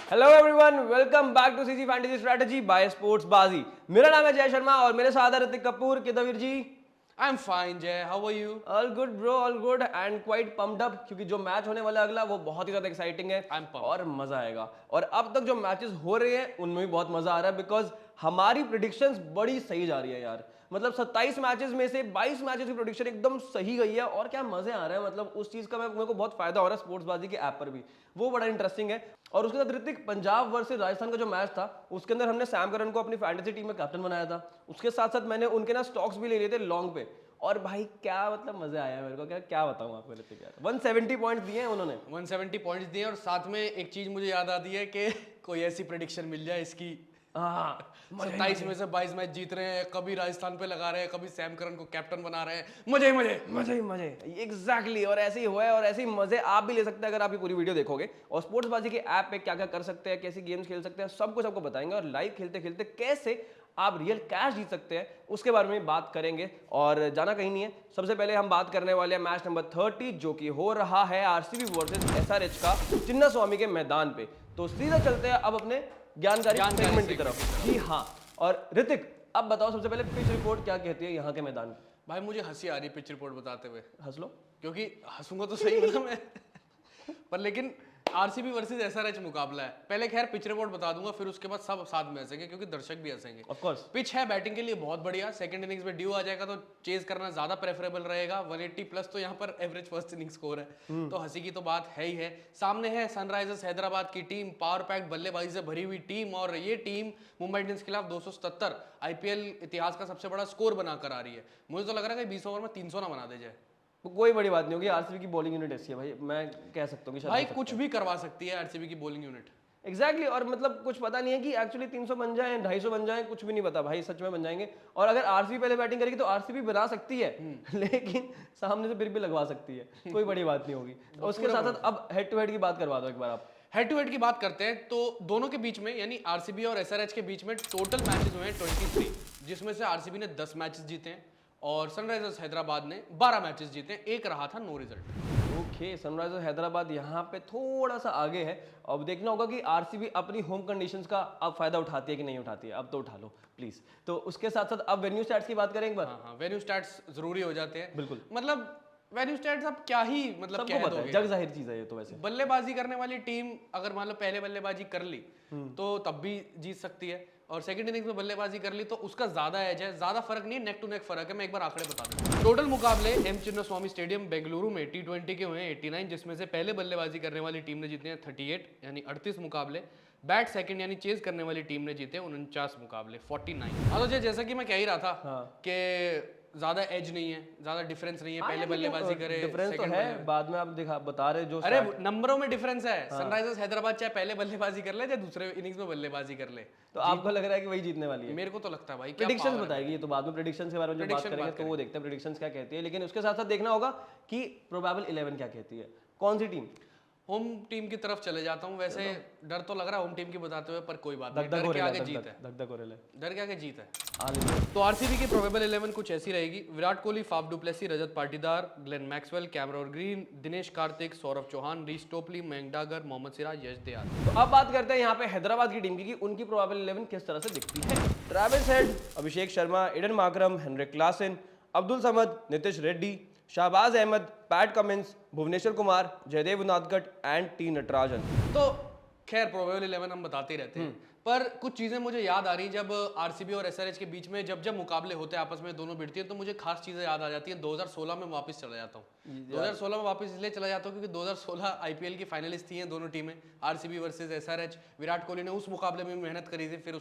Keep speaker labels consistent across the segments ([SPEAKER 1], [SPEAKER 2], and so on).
[SPEAKER 1] Hello everyone, welcome back to CG fantasy strategy by sports Baazi. मेरा नाम है जय शर्मा और मेरे साथ है ऋतिक कपूर। किधर जी?
[SPEAKER 2] I'm fine, Jay. How are you?
[SPEAKER 1] All good bro, all good and quite pumped up क्योंकि जो मैच होने वाला है अगला वो बहुत ही ज्यादा एक्साइटिंग है
[SPEAKER 2] I'm pumped.
[SPEAKER 1] और मजा आएगा। और अब तक जो मैचेस हो रहे हैं उनमें भी बहुत मजा आ रहा है बिकॉज हमारी प्रिडिक्शंस बड़ी सही जा रही है यार। मतलब 27 मैचेस में से 22 मैचेस की प्रोडिक्शन एकदम सही गई है और क्या मजे आ रहे हैं। मतलब उस चीज का मेरे को बहुत फायदा हो रहा है स्पोर्ट्स बाजी के ऐप पर भी, वो बड़ा इंटरेस्टिंग है। और उसके साथ ऋतिक, पंजाब वर्सेस राजस्थान का जो मैच था उसके अंदर हमने सैम करन को अपनी फैंटेसी टीम में कैप्टन बनाया था। उसके साथ साथ मैंने उनके ना स्टॉक्स भी ले लिए थे लॉन्ग पे और भाई क्या मतलब मजे आया मेरे को। क्या बताऊं आपको ऋतिक यार, 170 पॉइंट्स दिए हैं उन्होंने।
[SPEAKER 2] 170 पॉइंट्स दिए और साथ में एक चीज मुझे याद आती है कि कोई ऐसी प्रेडिक्शन मिल जाए इसकी।
[SPEAKER 1] हाँ,
[SPEAKER 2] 27 में से 22 मैच जीत रहे हैं, कभी राजस्थान पे लगा रहे हैं, कभी सैम करन को कैप्टन बना रहे हैं। मजे ही मजे,
[SPEAKER 1] मजे ही मजे, एग्जैक्टली। और ऐसे ही हुआ है और ऐसे ही मजे आप भी ले सकते हैं अगर आप ये पूरी वीडियो देखोगे। और स्पोर्ट्स बाजी के ऐप पे क्या क्या कर सकते हैं, कैसी गेम्स खेल सकते हैं, सब कुछ आपको बताएंगे। और लाइव खेलते खेलते कैसे आप रियल कैश जीत सकते हैं उसके बारे में बात करेंगे। और जाना कहीं नहीं है, सबसे पहले हम बात करने वाले हैं मैच नंबर 30 जो कि हो रहा है आरसीबी वर्सेस एसआरएच का चिन्ना स्वामी के मैदान पे। तो सीधा चलते हैं अब अपने ज्ञानकारी सेगमेंट की तरफ। जी हाँ, और ऋतिक अब बताओ सबसे पहले पिच रिपोर्ट क्या कहती है यहाँ के मैदान की?
[SPEAKER 2] भाई मुझे हंसी आ रही पिच रिपोर्ट बताते हुए।
[SPEAKER 1] हंस लो,
[SPEAKER 2] क्योंकि हंसूंगा तो सही ना मैं पर लेकिन आरसीबी वर्सेस एसआरएच मुकाबला है। पहले खैर पिच रिपोर्ट बता दूंगा, फिर उसके बाद सब साथ में हंसेंगे क्योंकि दर्शक भी हंसेंगे।
[SPEAKER 1] Of course.
[SPEAKER 2] पिच है बैटिंग के लिए बहुत बढ़िया। सेकंड इनिंग्स में ड्यू आ जाएगा तो चेज करना ज्यादा प्रेफरेबल रहेगा। 180 प्लस तो यहाँ पर एवरेज फर्स्ट इनिंग स्कोर है, तो हंसी की तो बात है ही है। सामने है सनराइजर्स हैदराबाद की टीम, पावर पैक बल्लेबाजी से भरी हुई टीम, और ये टीम मुंबई इंडियंस के खिलाफ 277 आईपीएल इतिहास का सबसे बड़ा स्कोर बनाकर आ रही है। मुझे तो लग रहा है कि 20 ओवर में 300 ना बना दे जाए।
[SPEAKER 1] कोई बड़ी बात नहीं होगी, आरसीबी की बॉलिंग यूनिट ऐसी है भाई, मैं कह सकता हूँ कि शायद
[SPEAKER 2] भाई
[SPEAKER 1] हो सकता
[SPEAKER 2] कुछ भी करवा सकती है आरसीबी की बॉलिंग यूनिट।
[SPEAKER 1] है। एग्जैक्टली। और मतलब कुछ पता नहीं है कि एक्चुअली 300 बन जाए, 250 बन जाए, कुछ भी नहीं पता भाई, सच में बन जाएंगे। और अगर आरसीबी पहले बैटिंग करेगी तो आरसीबी बना सकती है लेकिन सामने से फिर भी लगवा सकती है, कोई बड़ी बात नहीं होगी। और उसके साथ साथ अब हेड टू हेड की बात करवा दो एक बार आप।
[SPEAKER 2] हेड टू हेड की बात करते हैं तो दोनों के बीच में यानी आरसीबी और एसआरएच के बीच में टोटल मैचेस हुए हैं 23, जिसमें से आरसीबी ने 10 मैचेस जीते हैं और सनराइजर्स हैदराबाद ने 12 मैचेस जीते हैं। एक रहा था no result.
[SPEAKER 1] Okay, Sunrisers Hyderabad यहाँ पे थोड़ा सा आगे है। अब देखना होगा कि आरसीबी अपनी होम कंडीशंस का अब फायदा उठाती है कि नहीं उठाती है। अब तो उठा लो प्लीज। तो उसके साथ साथ अब वेन्यू स्टैट्स की बात करें एक बार।
[SPEAKER 2] हाँ, वेन्यू स्टैट्स जरूरी हो जाते हैं
[SPEAKER 1] बिल्कुल।
[SPEAKER 2] मतलब वेन्यू स्टैट्स अब क्या ही मतलब
[SPEAKER 1] सबको
[SPEAKER 2] कह
[SPEAKER 1] पता है,
[SPEAKER 2] दोगे।
[SPEAKER 1] जग जाहिर चीज है ये तो। वैसे
[SPEAKER 2] बल्लेबाजी करने वाली टीम अगर मान लो पहले बल्लेबाजी कर ली तो तब भी जीत सकती है, और सेकंड इनिंग्स में बल्लेबाजी कर ली तो उसका ज्यादा एज है। ज्यादा फर्क नहीं, नेक टू नेक फर्क है। मैं एक बार आंकड़े बता दूं। टोटल मुकाबले एम चिन्नास्वामी स्टेडियम बेंगलुरु में टी20 के हुए हैं 89, जिसमें से पहले बल्लेबाजी करने वाली टीम ने जीते हैं 38 यानी 38 मुकाबले। बैट सेकंड यानी चेज करने वाली टीम ने जीते 49 मुकाबले 49। हाँ तो जैसा कि मैं कह ही रहा था कि ज्यादा एज नहीं है, ज्यादा डिफरेंस नहीं है। पहले बल्लेबाजी करे,
[SPEAKER 1] डिफरेंस तो है, बाद में आप दिखा बता रहे जो
[SPEAKER 2] अरे नंबरों में डिफरेंस है। सनराइजर्स हैदराबाद चाहे पहले बल्लेबाजी कर ले चाहे दूसरे इनिंग्स में बल्लेबाजी कर ले,
[SPEAKER 1] तो आपको लग रहा है कि वही जीतने वाली है?
[SPEAKER 2] मेरे को तो लगता है भाई।
[SPEAKER 1] प्रेडिक्शंस बताएगी ये तो बाद में, प्रेडिक्शंस के बारे में जब बात करेंगे तो वो देखते हैं प्रेडिक्शंस क्या कहती है। लेकिन उसके साथ साथ देखना होगा कि प्रोबेबल 11 क्या कहती है। कौन सी टीम?
[SPEAKER 2] होम टीम की तरफ चले जाता हूँ। वैसे डर तो लग रहा है होम टीम की बताते हुए, पर कोई बात नहीं। डर के आगे जीत है,
[SPEAKER 1] धक हो रहा है,
[SPEAKER 2] डर के आगे जीत है। तो आरसीबी की प्रोबेबल 11 कुछ ऐसी रहेगी। Virat Kohli, Faf du Plessis, Rajat Patidar, Glenn Maxwell, Cameron Green, Dinesh Karthik, Saurabh Chauhan, Reece Topley, Mayank Dagar, Mohammad Siraj, यश दयाल।
[SPEAKER 1] तो अब बात करते हैं यहाँ पे हैदराबाद की टीम की कि उनकी प्रोबेबल 11 किस तरह से दिखती है। Travis Head, Abhishek Sharma, Aiden Markram, Heinrich Klaasen, Abdul Samad, Nitish Reddy, Shahbaz Ahmed, Pat Cummins, Bhuvneshwar Kumar, Jaydev Unadkat and T Natarajan.
[SPEAKER 2] तो खैर प्रोबेबल 11 हम बताते ही रहते हैं, पर कुछ चीजें मुझे याद आ रही जब आरसीबी और एसआरएच के बीच में जब मुकाबले होते हैं आपस में, दोनों भिड़ती हैं, तो मुझे खास चीजें याद आ जाती हैं। 2016 में वापस चला जाता हूँ। 2016 में वापस इसलिए चला जाता हूँ क्योंकि 2016 आईपीएल की फाइनलिस्ट थी दोनों टीमें, RCB versus SRH. Virat Kohli ने उस मुकाबले में भी मेहनत करी थी, फिर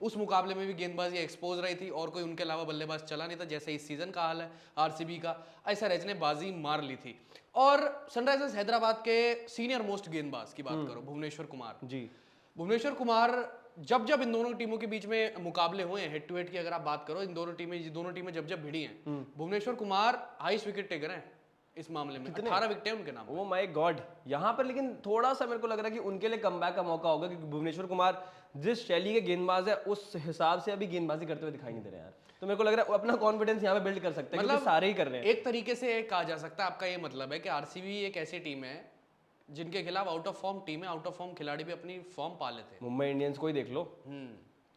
[SPEAKER 2] उस मुकाबले में भी गेंदबाजी एक्सपोज रही थी और कोई उनके अलावा बल्लेबाज चला नहीं था, जैसे इस सीजन का हाल है आरसीबी का। एसआरएच ने बाजी मार ली थी। और सनराइजर्स हैदराबाद के सीनियर मोस्ट गेंदबाज की बात करो, भुवनेश्वर कुमार जी। भुवनेश्वर कुमार जब इन दोनों टीमों के बीच में मुकाबले हुए हैं, हेड टू हेड की अगर आप बात करो, इन दोनों टीमें जब भिड़ी हैं, Bhuvneshwar Kumar highest wicket taker हैं इस मामले में। 18 विकेट उनके नाम।
[SPEAKER 1] Oh my God. यहाँ पर लेकिन थोड़ा सा मेरे को लग रहा है कि उनके लिए कमबैक का मौका होगा, क्योंकि भुवनेश्वर कुमार जिस शैली के गेंदबाज है उस हिसाब से अभी गेंदबाजी करते हुए दिखाई नहीं दे रहे यार। तो मेरे को लग रहा है अपना कॉन्फिडेंस यहाँ पे बिल्ड कर सकते हैं, मतलब सारे ही कर रहे हैं।
[SPEAKER 2] एक तरीके से कहा जा सकता है, आपका ये मतलब है कि आरसीबी एक ऐसी टीम है जिनके खिलाफ आउट ऑफ फॉर्म टीम है, आउट ऑफ फॉर्म खिलाड़ी भी अपनी फॉर्म पा लेते हैं।
[SPEAKER 1] मुंबई इंडियंस को ही देख लो,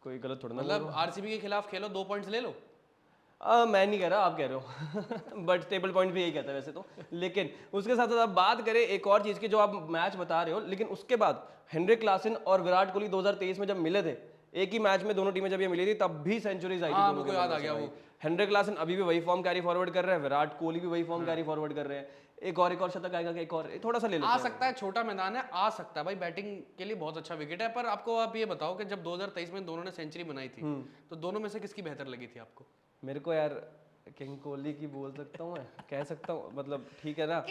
[SPEAKER 1] कोई गलत थोड़ा ना बोल
[SPEAKER 2] मतलब आरसीबी के खिलाफ खेलो 2 पॉइंट्स ले लो।
[SPEAKER 1] मैं नहीं कह रहा, आप कह रहे हो बट टेबल पॉइंट भी यही कहता है वैसे तो। लेकिन उसके साथ साथ आप बात करें एक और चीज़ की, जो आप मैच बता रहे हो, लेकिन उसके बाद हेनरिक क्लासन और विराट कोहली 2023 में जब मिले थे, एक ही मैच में दोनों टीमें जब ये मिली थी, तब भी सेंचुरीज आई थी।
[SPEAKER 2] हाँ, मेरे को याद आ गया वो।
[SPEAKER 1] हेनरिक क्लासन अभी भी वही फॉर्म कैरी फॉरवर्ड कर रहे हैं, विराट कोहली भी वही फॉर्म कैरी फॉरवर्ड कर रहे हैं। एक और शतक आएगा, एक और थोड़ा सा ले लेते
[SPEAKER 2] आ
[SPEAKER 1] हैं।
[SPEAKER 2] सकता है, छोटा मैदान है, आ सकता है भाई, बैटिंग के लिए बहुत अच्छा विकेट है। पर आपको आप ये बताओ कि जब 2023 में दोनों ने सेंचुरी बनाई थी, तो दोनों में से किसकी बेहतर लगी थी आपको?
[SPEAKER 1] मेरे को यार किंग कोहली की बोल सकता हूँ, मैं कह सकता हूँ, मतलब ठीक है ना।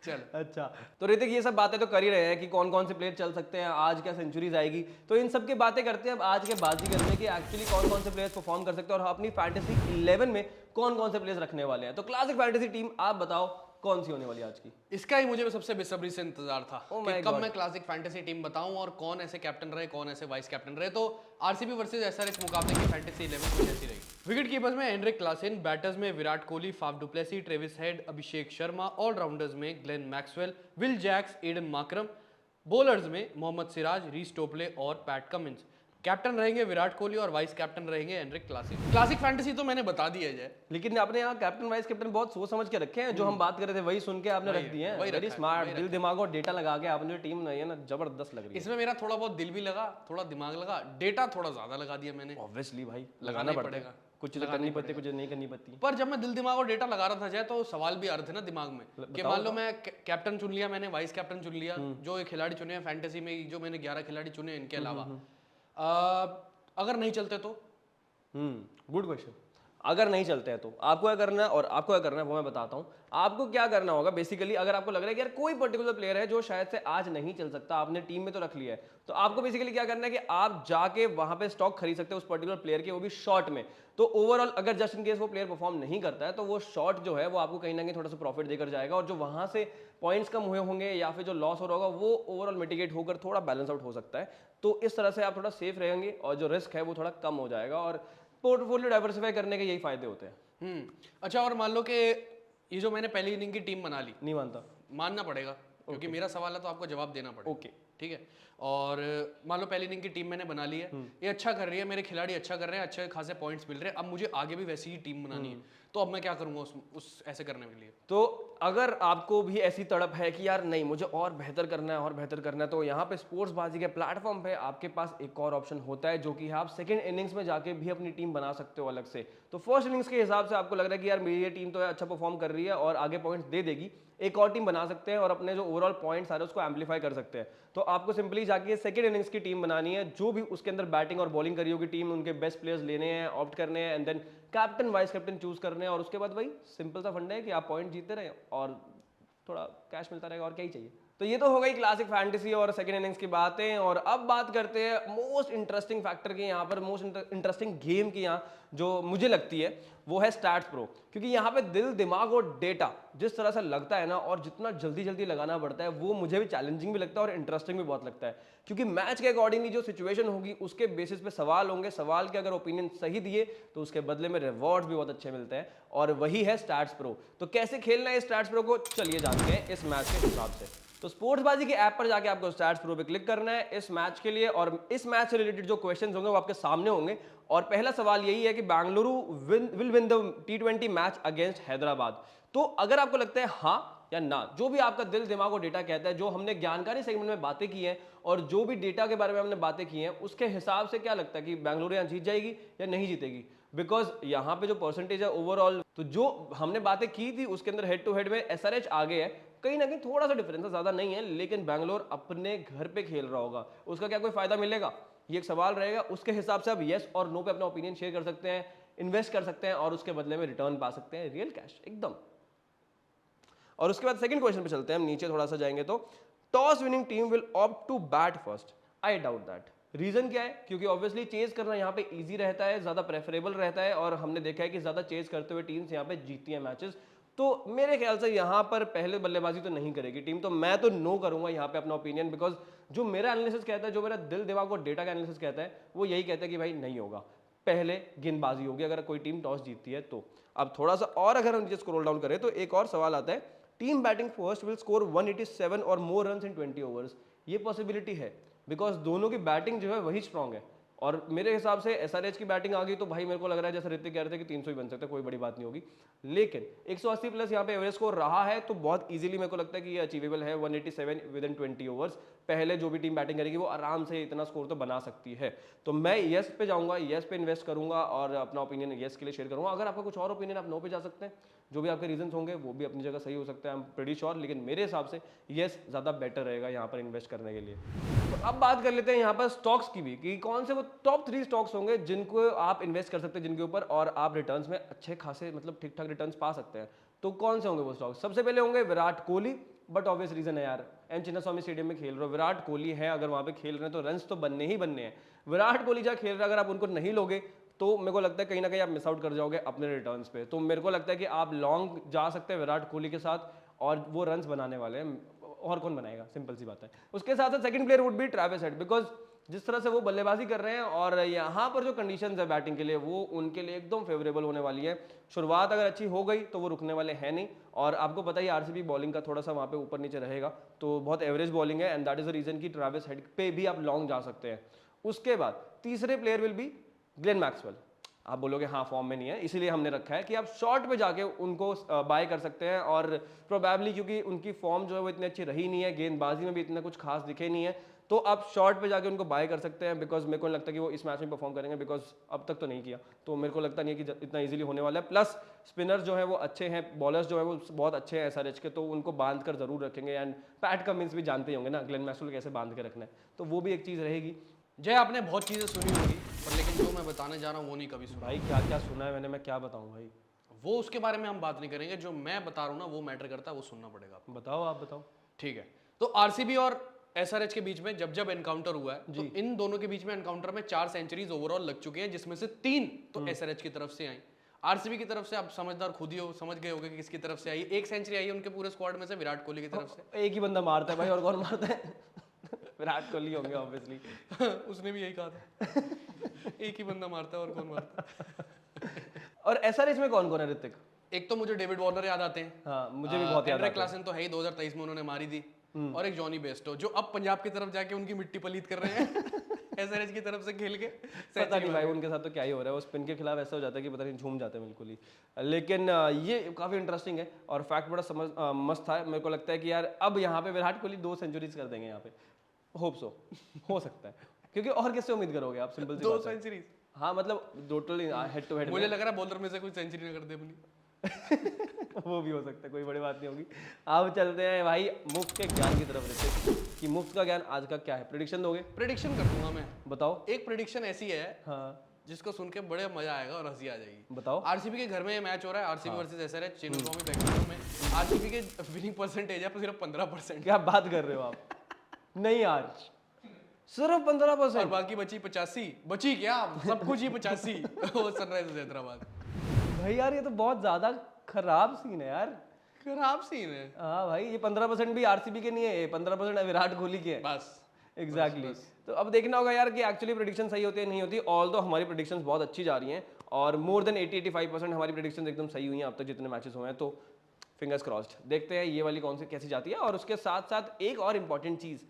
[SPEAKER 2] चल
[SPEAKER 1] अच्छा, तो ऋतिक ये सब बातें तो कर ही रहे हैं कि कौन कौन से प्लेयर चल सकते हैं, आज क्या सेंचुरीज आएगी, तो इन सब की बातें करते हैं अब आज के बाजीगर में कि एक्चुअली कौन कौन से प्लेयर्स परफॉर्म कर सकते हैं और अपनी फैंटेसी 11 में कौन कौन से प्लेयर्स रखने वाले हैं। तो क्लासिक फैंटेसी टीम आप बताओ कौन सी होने वाली आज की?
[SPEAKER 2] इसका ही मुझे सबसे बेसब्री से इंतजार था
[SPEAKER 1] Oh
[SPEAKER 2] कि
[SPEAKER 1] my
[SPEAKER 2] कब
[SPEAKER 1] God.
[SPEAKER 2] मैं क्लासिक फैंटेसी टीम बताऊं और कौन ऐसे कैप्टन रहे, कौन ऐसे वाइस कैप्टन रहे। तो आरसीबी वर्सेस एसआरएच मुकाबले की फैंटेसी 11 कुछ ऐसी रही। विकेट कीपर्स में हेनरिक क्लासन, बैटर्स में Virat Kohli, Faf du Plessis, Travis Head, Abhishek Sharma, allrounders में Glenn Maxwell, Will Jacks, Aiden Markram, bowlers में मोहम्मद सिराज, रीस टोपले और पैट कमिंस। कैप्टन रहेंगे विराट कोहली और वाइस कैप्टन रहेंगे हेनरिक क्लासन। क्लासिक फैंटेसी तो मैंने बता दी है जय,
[SPEAKER 1] लेकिन आपने यहाँ कैप्टन वाइस कैप्टन बहुत सोच समझ के रखे हैं, जो हम बात कर रहे थे वही सुन के आपने रख दिए हैं।
[SPEAKER 2] वही
[SPEAKER 1] वेरी
[SPEAKER 2] रखा है,
[SPEAKER 1] स्मार्ट, दिल दिमाग और डेटा लगा के आपने टीम बनाई है ना, जबरदस्त लग रही है।
[SPEAKER 2] इसमें मेरा थोड़ा बहुत दिल भी लगा, थोड़ा दिमाग लगा, डेटा थोड़ा ज्यादा लगा दिया मैंने।
[SPEAKER 1] ऑब्वियसली भाई
[SPEAKER 2] लगाना
[SPEAKER 1] लगाना
[SPEAKER 2] ही
[SPEAKER 1] पड़ेगा, कुछ चीजें करनी पड़ती, कुछ नहीं करनी पड़ती।
[SPEAKER 2] पर जब मैं दिल दिमाग और डेटा लगा रहा था जय, तो सवाल भी आ रहे थे ना दिमाग में कि मान लो मैं कैप्टन चुन लिया मैंने, वाइस कैप्टन चुन लिया, जो ये खिलाड़ी चुने हैं फैंटेसी में, जो मैंने 11 खिलाड़ी चुने इनके अलावा, अगर नहीं चलते तो?
[SPEAKER 1] Good question. अगर नहीं चलते हैं तो आपको क्या करना है, और आपको क्या करना है वो मैं बताता हूँ। आपको क्या करना होगा बेसिकली, अगर आपको लग रहा है कि यार कोई पर्टिकुलर प्लेयर है जो शायद से आज नहीं चल सकता, आपने टीम में तो रख लिया है, तो आपको बेसिकली क्या करना है कि आप जाके वहां पे स्टॉक खरीद सकते हो उस पर्टिकुलर प्लेयर के, वो भी शॉर्ट में। तो ओवरऑल अगर जस्ट इन केस वो प्लेयर परफॉर्म नहीं करता है, तो वो शॉर्ट जो है वो आपको कहीं ना कहीं थोड़ा सा प्रॉफिट देकर जाएगा, और जो वहां से पॉइंट्स कम हुए होंगे या फिर जो लॉस हो रहा होगा वो ओवरऑल मिटिगेट होकर थोड़ा बैलेंस आउट हो सकता है। तो इस तरह से आप थोड़ा सेफ रहेंगे और जो रिस्क है वो थोड़ा कम हो जाएगा, और पोर्टफोलियो डाइवर्सिफाई करने के यही फायदे होते हैं।
[SPEAKER 2] अच्छा, और मान लो कि ये जो मैंने पहली इनिंग की टीम बना ली,
[SPEAKER 1] नहीं मानता,
[SPEAKER 2] मानना पड़ेगा क्योंकि मेरा सवाल है तो आपको जवाब देना पड़ेगा।
[SPEAKER 1] ओके
[SPEAKER 2] ठीक है, और मान लो पहली इनिंग की टीम मैंने बना ली है, ये अच्छा कर रही है, मेरे खिलाड़ी अच्छा कर रहे हैं, अच्छे खासे पॉइंट्स मिल रहे हैं, अब मुझे आगे भी वैसी ही टीम बनानी है, तो अब मैं क्या करूंगा उस ऐसे करने के लिए?
[SPEAKER 1] तो अगर आपको भी ऐसी तड़प है कि यार नहीं मुझे और बेहतर करना है और बेहतर करना है, तो यहाँ पे स्पोर्ट्स बाजी के प्लेटफॉर्म पे आपके पास एक और ऑप्शन होता है, जो कि आप सेकंड इनिंग्स में जाके भी अपनी टीम बना सकते हो अलग से। तो फर्स्ट इनिंग्स के हिसाब से आपको लग रहा है कि यार मेरी ये टीम तो अच्छा परफॉर्म कर रही है और आगे पॉइंट्स दे देगी, एक और टीम बना सकते हैं और अपने जो ओवरऑल पॉइंट्स आ रहे हैं उसको एम्पलीफाई कर सकते हैं। तो आपको सिंपली जाके सेकंड इनिंग्स की टीम बनानी है, जो भी उसके अंदर बैटिंग और बॉलिंग करी होगी टीम, उनके बेस्ट प्लेयर्स लेने हैं, ऑप्ट करने हैं, and then captain vice captain choose करने हैं, और उसके बाद वही सिंपल सा फंडा है कि आप पॉइंट जीतते रहे और थोड़ा कैश मिलता रहेगा, और क्या ही चाहिए। तो ये तो हो गई क्लासिक फैंटेसी और सेकंड इनिंग्स की बातें, और अब बात करते हैं मोस्ट इंटरेस्टिंग फैक्टर की, यहाँ पर मोस्ट इंटरेस्टिंग गेम की यहाँ जो मुझे लगती है वो है स्टैट्स प्रो, क्योंकि यहाँ पे दिल दिमाग और डेटा जिस तरह से लगता है ना, और जितना जल्दी जल्दी लगाना पड़ता है, वो मुझे भी चैलेंजिंग भी लगता है और इंटरेस्टिंग भी बहुत लगता है, क्योंकि मैच के अकॉर्डिंगली जो सिचुएशन होगी उसके बेसिस पे सवाल होंगे, सवाल के अगर ओपिनियन सही दिए तो उसके बदले में रिवॉर्ड्स भी बहुत अच्छे मिलते हैं, और वही है स्टैट्स प्रो। तो कैसे खेलना है स्टैट्स प्रो को, चलिए जानते हैं इस मैच के हिसाब से। तो स्पोर्ट्स बाजी के ऐप पर जाके आपको स्टैट्स प्रो पे क्लिक करना है इस मैच के लिए, और इस मैच से रिलेटेड जो क्वेश्चंस होंगे वो आपके सामने होंगे, और पहला सवाल यही है कि Bengaluru will win the T20 match against Hyderabad. तो अगर आपको लगता है हाँ या ना, जो भी आपका दिल दिमाग और डेटा कहता है, जो हमने ज्ञानकारी सेगमेंट में बातें की हैं और जो भी डेटा के बारे में हमने बातें की हैं, उसके हिसाब से क्या लगता है कि बेंगलुरु यहाँ जीत जाएगी या नहीं जीतेगी? बिकॉज यहाँ पे जो परसेंटेज है ओवरऑल, तो जो हमने बातें की थी उसके अंदर हेड टू हेड में SRH आगे है, कहीं ना कहीं थोड़ा सा डिफरेंस है, ज्यादा नहीं है, लेकिन बैंगलोर अपने घर पे खेल रहा होगा, उसका क्या कोई फायदा मिलेगा, ये एक सवाल रहेगा। उसके हिसाब से आप येस और नो पे अपना ओपिनियन शेयर कर सकते हैं, इन्वेस्ट कर सकते हैं और उसके बदले में रिटर्न पा सकते हैं, रियल कैश एकदम। और उसके बाद सेकंड क्वेश्चन पे चलते हैं, हम नीचे थोड़ा सा जाएंगे तो toss winning team will opt to bat first, I doubt that. Reason क्या है? क्योंकि ऑब्वियसली चेज करना यहाँ पे इजी रहता है, ज्यादा प्रेफरेबल रहता है, और हमने देखा है कि ज्यादा चेज करते हुए टीम्स यहाँ पे जीतती हैं मैचेस, तो मेरे ख्याल से यहाँ पर पहले बल्लेबाजी तो नहीं करेगी टीम, तो मैं तो नो करूंगा यहाँ पे अपना ओपिनियन, बिकॉज जो मेरा एनालिसिस कहता है, जो मेरा दिल दिमाग और डेटा का एनालिसिस कहता है, वो यही कहता है कि भाई नहीं होगा। पहले गेंदबाजी होगी अगर कोई टीम टॉस जीतती है तो। अब थोड़ा सा और अगर हम नीचे स्क्रॉल डाउन करें तो एक और सवाल आता है, team batting first will score 187 और मोर रन्स इन 20 ओवर्स। ये पॉसिबिलिटी है बिकॉज दोनों की बैटिंग जो है वही स्ट्रांग है, और मेरे हिसाब से एसआरएच की बैटिंग आ गई तो भाई मेरे को लग रहा है जैसे ऋतिक कह रहे थे कि 300 ही बन सकता है, कोई बड़ी बात नहीं होगी। लेकिन 180 प्लस यहाँ पे एवरेज स्कोर रहा है तो बहुत इजीली मेरे को लगता है कि ये अचीवेबल है 187 विद इन 20 ओवर्स। पहले जो भी टीम बैटिंग करेगी वो आराम से इतना स्कोर तो बना सकती है। तो मैं यस पे जाऊंगा, यस पे इन्वेस्ट करूंगा और अपना ओपिनियन यस के लिए शेयर करूंगा। अगर आपका कुछ और ओपिनियन आप नो पे जा सकते हैं, जो भी आपके रीजंस होंगे वो भी अपनी जगह सही हो सकता है, आई एम प्रीटी श्योर, लेकिन मेरे हिसाब से यस ज़्यादा बेटर रहेगा यहाँ पर इन्वेस्ट करने के लिए। तो अब बात कर लेते हैं यहाँ पर स्टॉक्स की भी, कि कौन से वो टॉप 3 स्टॉक्स होंगे जिनको आप इन्वेस्ट कर सकते हैं, जिनके ऊपर और आप रिटर्न्स में अच्छे खासे मतलब ठीक ठाक रिटर्न्स पा सकते हैं। तो कौन से होंगे वो स्टॉक्स? सबसे पहले होंगे Virat Kohli, but obvious reason है यार, एम चिन्नास्वामी स्टेडियम में खेल रहे हो, विराट कोहली है, अगर वहाँ पे खेल रहे हैं तो रन्स तो बनने ही बनने हैं। विराट कोहली जहाँ खेल रहे हैं अगर आप उनको नहीं लोगे तो मेरे को लगता है कहीं ना कहीं आप मिस आउट कर जाओगे अपने रिटर्न्स पे। तो मेरे को लगता है कि आप लॉन्ग जा सकते हैं विराट कोहली के साथ, और वो रन्स बनाने वाले हैं, और कौन बनाएगा, सिंपल सी बात है। उसके साथ साथ second player would be Travis head, because जिस तरह से वो बल्लेबाजी कर रहे हैं और यहाँ पर जो कंडीशंस है बैटिंग के लिए वो उनके लिए एकदम फेवरेबल होने वाली है। शुरुआत अगर अच्छी हो गई तो वो रुकने वाले हैं नहीं, और आपको पता ही आरसीबी बॉलिंग का थोड़ा सा वहाँ पे ऊपर नीचे रहेगा, तो बहुत एवरेज बॉलिंग है, and that is the reason कि ट्रेविस हेड पे भी आप लॉन्ग जा सकते हैं। उसके बाद तीसरे player will be Glenn Maxwell. आप बोलोगे हाँ फॉर्म में नहीं है, इसीलिए हमने रखा है कि आप शॉर्ट पे जाके उनको बाय कर सकते हैं, और प्रोबेबली क्योंकि उनकी फॉर्म जो है वो इतनी अच्छी रही नहीं है, गेंदबाजी में भी इतना कुछ खास दिखे नहीं है, तो आप शॉर्ट पे जाके उनको बाय कर सकते हैं। बिकॉज मेरे को नहीं लगता कि वो इस मैच में परफॉर्म करेंगे, बिकॉज अब तक तो नहीं किया, तो मेरे को लगता नहीं है कि इतना इजीली होने वाला है। प्लस स्पिनर जो है वो अच्छे हैं, बॉलर्स जो है वो बहुत अच्छे हैं एसआरएच के, तो उनको बांध कर जरूर रखेंगे। एंड पैट कमिंस भी जानते ही होंगे ना ग्लेन मैक्सवेल कैसे बांध के रखना है, तो वो भी एक चीज़ रहेगी।
[SPEAKER 2] जय, आपने बहुत चीज़ें सुनी होंगी, पर लेकिन जो मैं बताने जा रहा हूँ वो नहीं कभी सुना
[SPEAKER 1] भाई क्या क्या सुना है मैंने, मैं क्या बताऊँ भाई?
[SPEAKER 2] वो उसके बारे में हम बात नहीं करेंगे, जो मैं बता रहा हूँ ना वो मैटर करता है, वो सुनना पड़ेगा आपको।
[SPEAKER 1] बताओ, आप बताओ।
[SPEAKER 2] ठीक है, तो आरसीबी और एसआरएच के बीच में जब जब एनकाउंटर हुआ है तो इन दोनों के बीच में एनकाउंटर में 4 सेंचुरीज ओवरऑल लग चुकी हैं, जिसमें से 3 तो एसआरएच की तरफ से आई। आरसीबी की तरफ से आप समझदार खुद ही हो, समझ गए होगे कि किसकी तरफ से आई। 1 सेंचुरी आई है उनके पूरे स्क्वाड में से विराट कोहली की तरफ से।
[SPEAKER 1] एक ही बंदा मारता है भाई, और कौन मारता है? विराट कोहली होंगे ऑब्वियसली।
[SPEAKER 2] उसने भी यही कहा था। एक ही बंदा मारता है और कौन मारता है।
[SPEAKER 1] और एसआरएच में कौन कौन है ऋतिक?
[SPEAKER 2] एक तो मुझे डेविड वार्नर याद आते हैं।
[SPEAKER 1] हाँ मुझे भी बहुत याद
[SPEAKER 2] एंड्रे
[SPEAKER 1] आता है।
[SPEAKER 2] क्लासन तो है ही, 2023 में उन्होंने मारी थी। और एक जॉनी बेस्टो जो अब पंजाब की तरफ जाके उनकी मिट्टी पलीत कर रहे हैं। एसआरएच की तरफ से खेल के
[SPEAKER 1] पता नहीं भाई उनके साथ तो क्या ही हो रहा है, वो स्पिन के खिलाफ ऐसा हो जाता है कि पता नहीं झूम जाते हैं बिल्कुल ही। लेकिन ये काफी इंटरेस्टिंग है और फैक्ट बड़ा समझ मस्त था। मेरे को लगता है कि यार अब यहाँ पे विराट कोहली 2 सेंचुरीज कर देंगे यहाँ पे, होप सो, हो सकता है, क्योंकि और किससे उम्मीद करोगे आप? सिंपल सी
[SPEAKER 2] 2
[SPEAKER 1] बात है।
[SPEAKER 2] सेंचुरीज।
[SPEAKER 1] हाँ मतलब टोटल हेड टू हेड
[SPEAKER 2] मुझे लग रहा है बॉलर में से कोई सेंचुरी ना कर दे अपनी।
[SPEAKER 1] वो भी हो सकता है, कोई बड़ी बात नहीं होगी। अब चलते हैं भाई मुफ्त के ज्ञान की तरफ रहते कि मुफ्त का ज्ञान आज का क्या है। प्रेडिक्शन दोगे?
[SPEAKER 2] प्रेडिक्शन कर दूंगा मैं।
[SPEAKER 1] बताओ।
[SPEAKER 2] एक प्रेडिक्शन ऐसी है
[SPEAKER 1] हाँ
[SPEAKER 2] जिसको सुन के बड़े मजा आएगा और हंसी आ जाएगी।
[SPEAKER 1] बताओ।
[SPEAKER 2] आरसीबी के घर में ये मैच हो रहा है, RCB versus SRH, Chinnaswamy Bengaluru में। आरसीबी के विनिंग परसेंटेज है सिर्फ 15%।
[SPEAKER 1] क्या बात कर रहे हो आप? नहीं यार, सिर्फ 15%?
[SPEAKER 2] और बाकी बची 85। बची क्या, सब कुछ ही 85। वो सनराइजर्स हैदराबाद।
[SPEAKER 1] भाई यार ये तो बहुत ज्यादा खराब सीन है यार।
[SPEAKER 2] खराब सीन है।
[SPEAKER 1] हाँ भाई, ये 15% भी आरसीबी के नहीं है, 15% विराट कोहली के है।
[SPEAKER 2] बस
[SPEAKER 1] एग्जैक्टली तो अब देखना होगा यार कि एक्चुअली प्रेडिक्शन सही होती है नहीं होती। ऑल दो हमारी प्रेडिक्शंस बहुत अच्छी जा रही हैं और मोर देन 80-85% हमारी प्रेडिक्शंस एकदम सही हुई हैं अब तक जितने मैचेस हुए हैं। तो फिंगर्स क्रॉस्ड, देखते हैं ये वाली कौन सी कैसी जाती है। और उसके साथ साथ एक और इम्पॉर्टेंट चीज़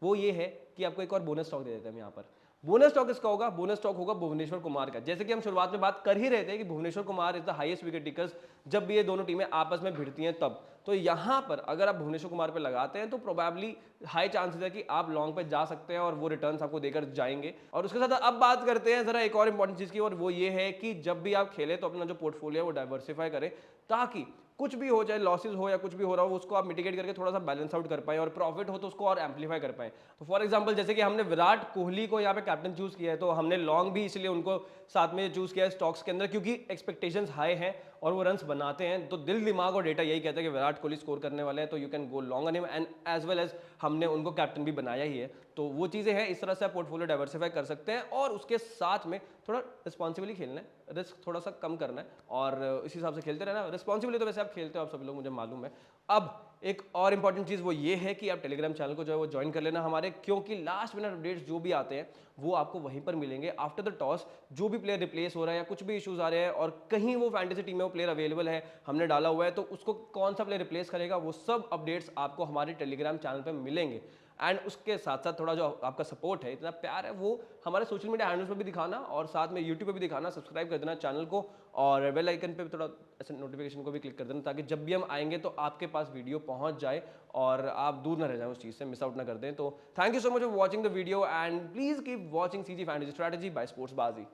[SPEAKER 1] वो ये है कि आपको एक और बोनस स्टॉक दे देते हैं हम यहाँ पर। बोनस स्टॉक किसका होगा? बोनस स्टॉक होगा भुवनेश्वर कुमार का। जैसे कि हम शुरुआत में बात कर ही रहे थे कि Bhuvneshwar Kumar is the highest wicket takers जब भी ये दोनों टीमें आपस में भिड़ती हैं तब। तो यहाँ पर अगर आप भुवनेश्वर कुमार पे लगाते हैं तो प्रोबेबली हाई चांसेस है कि आप लॉन्ग पे जा सकते हैं और वो रिटर्न्स आपको देकर जाएंगे। और उसके साथ अब बात करते हैं जरा एक और इंपॉर्टेंट चीज़ की, और वो ये है कि जब भी आप खेलें तो अपना जो पोर्टफोलियो है वो डाइवर्सिफाई करें, ताकि कुछ भी हो, चाहे लॉसेज हो या कुछ भी हो रहा हो, उसको आप मिटिगेट करके थोड़ा सा बैलेंस आउट कर पाए, और प्रॉफिट हो तो उसको और एम्पलीफाई कर पाए। तो फॉर एग्जांपल जैसे कि हमने विराट कोहली को यहाँ पे कैप्टन चूज किया है, तो हमने लॉन्ग भी इसलिए उनको साथ में चूज किया है स्टॉक्स के अंदर, क्योंकि एक्सपेक्टेशंस हाई हैं और वो रन्स बनाते हैं। तो दिल दिमाग और डेटा यही कहता है कि विराट कोहली स्कोर करने वाले हैं, तो you can go long on him, and as well as हमने उनको कैप्टन भी बनाया ही है। तो वो चीज़ें हैं, इस तरह से आप पोर्टफोलियो डाइवर्सिफाई कर सकते हैं। और उसके साथ में थोड़ा रिस्पॉन्सिबली खेलना है, रिस्क थोड़ा सा कम करना है और इस हिसाब से खेलते रहना। रिस्पॉन्सिबली तो वैसे आप खेलते हो, आप सभी लोग, मुझे मालूम है। अब एक और इंपॉर्टेंट चीज़ वो ये है कि आप टेलीग्राम चैनल को जो है वो ज्वाइन कर लेना हमारे, क्योंकि लास्ट मिनट अपडेट्स जो भी आते हैं वो आपको वहीं पर मिलेंगे। आफ्टर द टॉस जो भी प्लेयर रिप्लेस हो रहा है या कुछ भी इश्यूज आ रहे हैं और कहीं वो फैंटेसी टीम में वो प्लेयर अवेलेबल है, हमने डाला हुआ है, तो उसको कौन सा प्लेयर रिप्लेस करेगा, वो सब अपडेट्स आपको हमारे टेलीग्राम चैनल पर मिलेंगे। एंड उसके साथ साथ थोड़ा जो आपका सपोर्ट है, इतना प्यार है, वो हमारे सोशल मीडिया हैंडल्स पर भी दिखाना और साथ में यूट्यूब पे भी दिखाना। सब्सक्राइब कर देना चैनल को और बेल आइकन पे थोड़ा ऐसे नोटिफिकेशन को भी क्लिक कर देना, ताकि जब भी हम आएंगे तो आपके पास वीडियो पहुंच जाए और आप दूर ना रह जाएं उस चीज़ से, मिस आउट ना कर दें। तो thank you so much for watching the video and please keep watching CG fantasy strategy by sports बाजी।